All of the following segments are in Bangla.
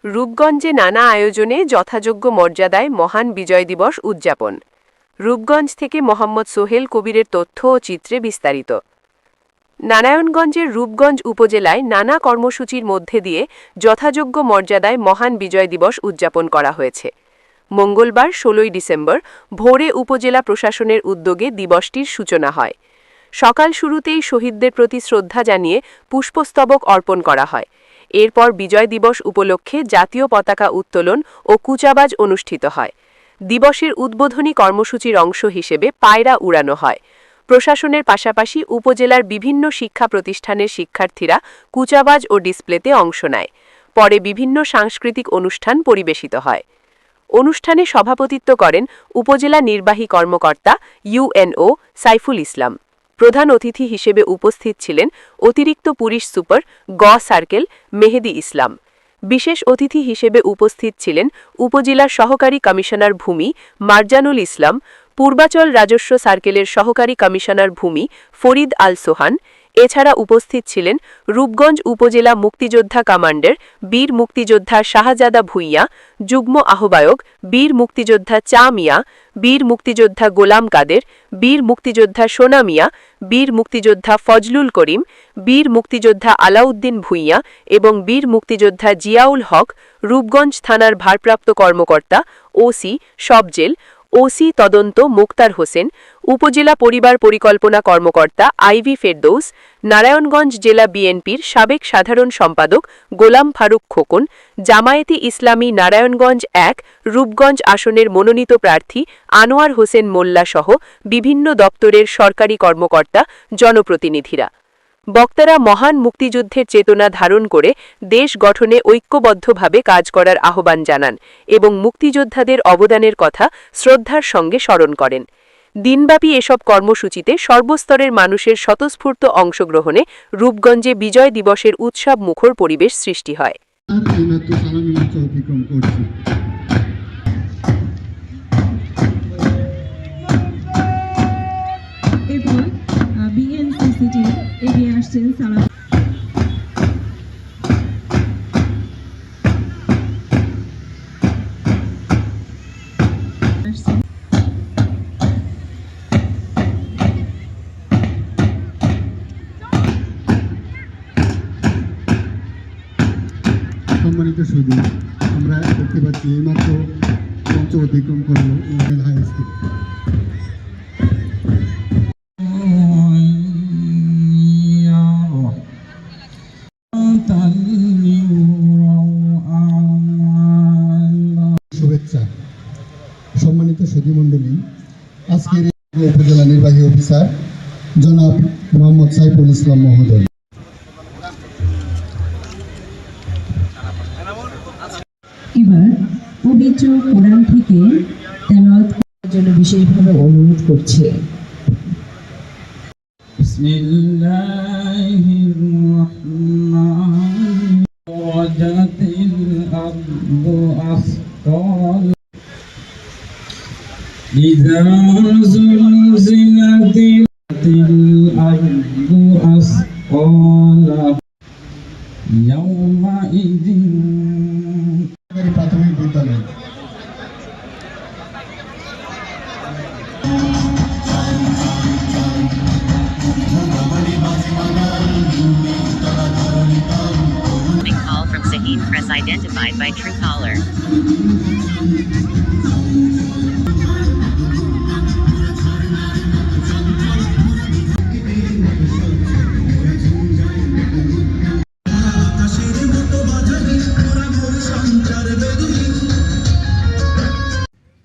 রূপগঞ্জে নানা আয়োজনে যথাযোগ্য মর্যাদায় মহান বিজয় দিবস উদযাপন। রূপগঞ্জ থেকে মোহাম্মদ সোহেল কবিরের তথ্য ও চিত্রে বিস্তারিত। নারায়ণগঞ্জের রূপগঞ্জ উপজেলায় নানা কর্মসূচির মধ্যে দিয়ে যথাযোগ্য মর্যাদায় মহান বিজয় দিবস উদযাপন করা হয়েছে। মঙ্গলবার ১৬ ডিসেম্বর ভোরে উপজেলা প্রশাসনের উদ্যোগে দিবসটির সূচনা হয়। সকাল শুরুতেই শহীদদের প্রতি শ্রদ্ধা জানিয়ে পুষ্পস্তবক অর্পণ করা হয়। এরপর বিজয় দিবস উপলক্ষে জাতীয় পতাকা উত্তোলন ও কুচাবাজ অনুষ্ঠিত হয়। দিবসের উদ্বোধনী কর্মসূচির অংশ হিসেবে পায়রা উড়ানো হয়। প্রশাসনের পাশাপাশি উপজেলার বিভিন্ন শিক্ষা প্রতিষ্ঠানের শিক্ষার্থীরা কুচাবাজ ও ডিসপ্লেতে অংশ নেয়। পরে বিভিন্ন সাংস্কৃতিক অনুষ্ঠান পরিবেশিত হয়। অনুষ্ঠানে সভাপতিত্ব করেন উপজেলা নির্বাহী কর্মকর্তা ইউএনও সাইফুল ইসলাম। প্রধান অতিথি হিসেবে উপস্থিত ছিলেন অতিরিক্ত পুলিশ সুপার সার্কেল মেহেদি ইসলাম। বিশেষ অতিথি হিসেবে উপস্থিত ছিলেন উপজেলার সহকারী কমিশনার ভূমি মারজানুল ইসলাম, পূর্বাচল রাজস্ব সার্কেলের সহকারী কমিশনার ভূমি ফরিদ আল সোহান। এছাড়া উপস্থিত ছিলেন রূপগঞ্জ উপজেলা মুক্তিযোদ্ধা কমান্ডার বীর মুক্তিযোদ্ধা শাহজাদা ভুঁইয়া, যুগ্ম আহ্বায়ক বীর মুক্তিযোদ্ধা চা মিয়া, বীর মুক্তিযোদ্ধা গোলাম কাদের, বীর মুক্তিযোদ্ধা সোনা মিয়া, বীর মুক্তিযোদ্ধা ফজলুল করিম, বীর মুক্তিযোদ্ধা আলাউদ্দিন ভুঁইয়া এবং বীর মুক্তিযোদ্ধা জিয়াউল হক, রূপগঞ্জ থানার ভারপ্রাপ্ত কর্মকর্তা ওসি সবজেল, ওসি তদন্ত মুক্তার হোসেন, উপজেলা পরিবার পরিকল্পনা কর্মকর্তা আইভি ফেরদৌস, নারায়ণগঞ্জ জেলা বিএনপির সাবেক সাধারণ সম্পাদক গোলাম ফারুক খোকন, জামায়াতে ইসলামী নারায়ণগঞ্জ ১ রূপগঞ্জ আসনের মনোনীত প্রার্থী আনোয়ার হোসেন মোল্লা সহ বিভিন্ন দপ্তরের সরকারি কর্মকর্তা, জনপ্রতিনিধিরা। বক্তারা মহান মুক্তিযুদ্ধের চেতনা ধারণ করে দেশ গঠনে ঐক্যবদ্ধভাবে কাজ করার আহ্বান জানান এবং মুক্তিযোদ্ধাদের অবদানের কথা শ্রদ্ধার সঙ্গে স্মরণ করেন। দিনব্যাপী এসব কর্মসূচিতে সর্বস্তরের মানুষের স্বতঃস্ফূর্ত অংশগ্রহণে রূপগঞ্জে বিজয় দিবসের উৎসব মুখর পরিবেশ সৃষ্টি হয়। এগিয়ে আসছেন সালাম। সম্মানিত সুধী, আমরা দেখতে পাচ্ছি এইমাত্র মঞ্চ অতিক্রম করলো হাই স্কুল। শুভেচ্ছা। সম্মানিত সুধীমণ্ডলী, আজকের উপজেলা নির্বাহী অফিসার জনাব মোহাম্মদ সাইফুল ইসলাম মহোদয়। এবার পবিত্র কোরআন থেকে তেলাওয়াত করার জন্য বিশেষভাবে অনুরোধ করছে। বিসমিল্লাহির রাহমানির রাহিম। আরদু আসকাল ইযা যুলজিলাতিল আরদু আসকালা ইয়াওমা ইযিন। প্রাথমিক বিদ্যালয়। Call from Sahid Press identified by Truecaller.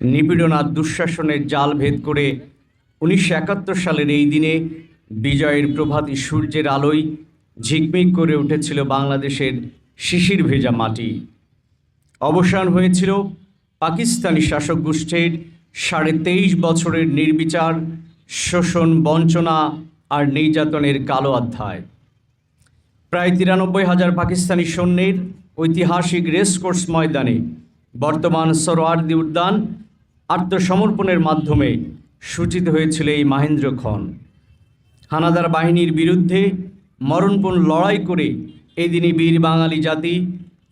নিপীড়ন আর দুঃশাসনের জাল ভেদ করে ১৯৭১ সালের এই দিনে বিজয়ের প্রভাতী সূর্যের আলোয় ঝিকমিক করে উঠেছিল বাংলাদেশের শিশির ভেজা মাটি। অবসান হয়েছিল পাকিস্তানি শাসক গোষ্ঠীর ২.৫ বছরের নির্বিচার শোষণ, বঞ্চনা আর নির্যাতনের কালো অধ্যায়। প্রায় ৯৩,০০০ পাকিস্তানি সৈন্যের ঐতিহাসিক রেসকোর্স ময়দানে বর্তমান সোহরাওয়ার্দী উদ্যান আত্মসমর্পণের মাধ্যমে সূচিত হয়েছিল এই মাহেন্দ্রক্ষণ। হানাদার বাহিনীর বিরুদ্ধে মরণপণ লড়াই করে এই দিনই বীর বাঙালি জাতি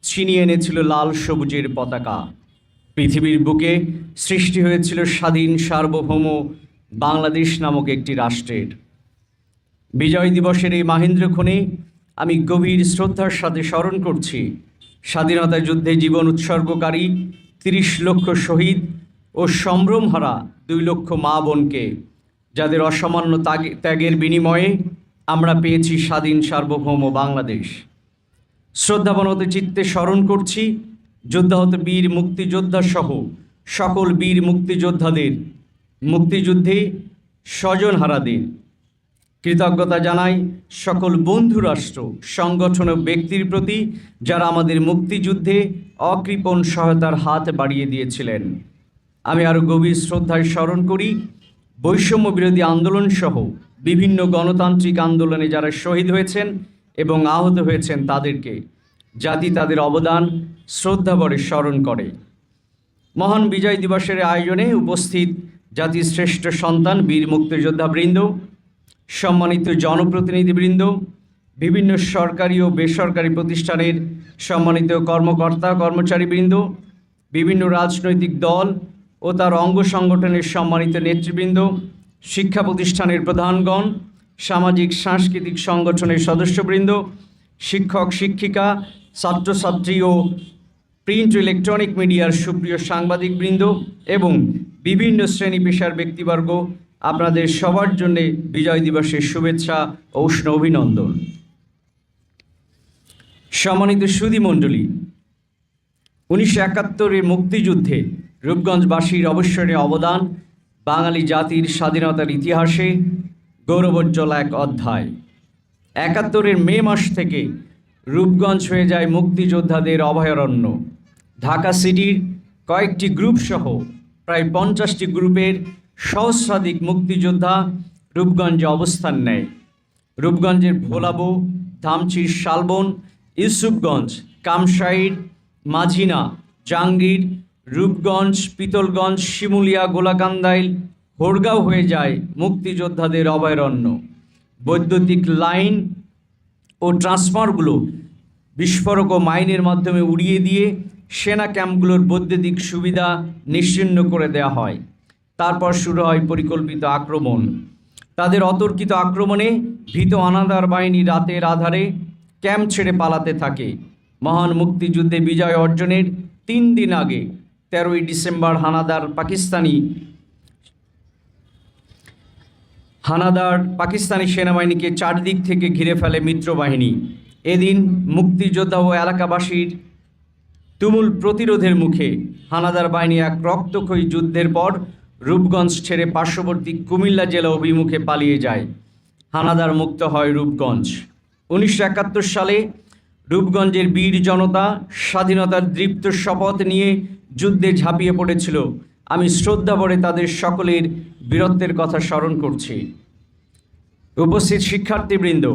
ছিনিয়ে এনেছিল লাল সবুজের পতাকা। পৃথিবীর বুকে সৃষ্টি হয়েছিল স্বাধীন সার্বভৌম বাংলাদেশ নামক একটি রাষ্ট্রের। বিজয় দিবসের এই মাহেন্দ্রক্ষণে আমি গভীর শ্রদ্ধার সাথে স্মরণ করছি স্বাধীনতা যুদ্ধে জীবন উৎসর্গকারী ৩০ লক্ষ শহীদ ও সম্ভ্রমহারা ২ লক্ষ মা বোনকে, যাদের অসামান্য ত্যাগের বিনিময়ে আমরা পেয়েছি স্বাধীন সার্বভৌম বাংলাদেশ। শ্রদ্ধাবনত চিত্তে স্মরণ করছি যোদ্ধাহত বীর মুক্তিযোদ্ধা সহ সকল বীর মুক্তিযোদ্ধাদের, মুক্তিযুদ্ধে স্বজনহারাদের। কৃতজ্ঞতা জানাই সকল বন্ধু রাষ্ট্র, সংগঠন ও ব্যক্তির প্রতি যারা আমাদের মুক্তিযুদ্ধে অকৃপণ সহায়তার হাত বাড়িয়ে দিয়েছিলেন। আমি আরও গভীর শ্রদ্ধায় স্মরণ করি বৈষম্য বিরোধী আন্দোলন সহ বিভিন্ন গণতান্ত্রিক আন্দোলনে যারা শহীদ হয়েছেন এবং আহত হয়েছেন তাদেরকে। জাতি তাদের অবদান শ্রদ্ধাভরে স্মরণ করে। মহান বিজয় দিবসের আয়োজনে উপস্থিত জাতির শ্রেষ্ঠ সন্তান বীর মুক্তিযোদ্ধাবৃন্দ, সম্মানিত জনপ্রতিনিধিবৃন্দ, বিভিন্ন সরকারি ও বেসরকারি প্রতিষ্ঠানের সম্মানিত কর্মকর্তা কর্মচারীবৃন্দ, বিভিন্ন রাজনৈতিক দল ও তার অঙ্গ সংগঠনের সম্মানিত নেতৃবৃন্দ, শিক্ষা প্রতিষ্ঠানের প্রধানগণ, সামাজিক সাংস্কৃতিক সংগঠনের সদস্যবৃন্দ, শিক্ষক শিক্ষিকা, ছাত্রছাত্রী ও প্রিন্ট ও ইলেকট্রনিক মিডিয়ার সুপ্রিয় সাংবাদিকবৃন্দ এবং বিভিন্ন শ্রেণী পেশার ব্যক্তিবর্গ, আপনাদের সবার জন্যে বিজয় দিবসের শুভেচ্ছা ও উষ্ণ অভিনন্দন। সম্মানিত সুধীমণ্ডলী, 1971-এর মুক্তিযুদ্ধে রূপগঞ্জবাসীর অবশ্যনীয় অবদান বাঙালি জাতির স্বাধীনতার ইতিহাসে গৌরবোজ্জ্বল এক অধ্যায়। 71-এর মে মাস থেকে রূপগঞ্জ হয়ে যায় মুক্তিযোদ্ধাদের অভয়ারণ্য। ঢাকা সিটির কয়েকটি গ্রুপ সহ প্রায় 50টি গ্রুপের সহস্রাধিক মুক্তিযোদ্ধা রূপগঞ্জে অবস্থান নেয়। রূপগঞ্জের ভোলাবো, ধামচির শালবন, ইউসুফগঞ্জ, কামসাইর, মাঝিনা, জাঙ্গির, রূপগঞ্জ, পিতলগঞ্জ, শিমুলিয়া, গোলাকান্দাইল, হোড়গাঁও হয়ে যায় মুক্তিযোদ্ধাদের অভয়ারণ্য। বৈদ্যুতিক লাইন ও ট্রান্সফরমারগুলো বিস্ফোরক ও মাইনের মাধ্যমে উড়িয়ে দিয়ে সেনা ক্যাম্পগুলোর বৈদ্যুতিক সুবিধা নিশ্চিহ্ন করে দেওয়া হয়। তারপর শুরু হয় পরিকল্পিত আক্রমণ। তাদের অতর্কিত আক্রমণে ভীত হানাদার বাহিনী রাতের আধারে ক্যাম্প ছেড়ে পালাতে থাকে। মহান মুক্তিযুদ্ধে বিজয় অর্জনের 3 দিন আগে 13ই ডিসেম্বর পাকিস্তানি সেনাবাহিনীকে চারদিক থেকে ঘিরে ফেলে মিত্রবাহিনী। এদিন মুক্তিযোদ্ধা ও এলাকাবাসীর তুমুল প্রতিরোধের মুখে হানাদার বাহিনী এক রক্তক্ষয়ী যুদ্ধের পর রূপগঞ্জ ছেড়ে পার্শ্ববর্তী কুমিল্লা জেলা অভিমুখে পালিয়ে যায়। হানাদার মুক্ত হয় রূপগঞ্জ। 1971 সালে রূপগঞ্জের বীর জনতা স্বাধীনতার দৃপ্ত শপথ নিয়ে যুদ্ধে ঝাঁপিয়ে পড়েছিল। আমি শ্রদ্ধাভরে তাদের সকলের বীরত্বের কথা স্মরণ করছি। উপস্থিত শিক্ষার্থীবৃন্দ,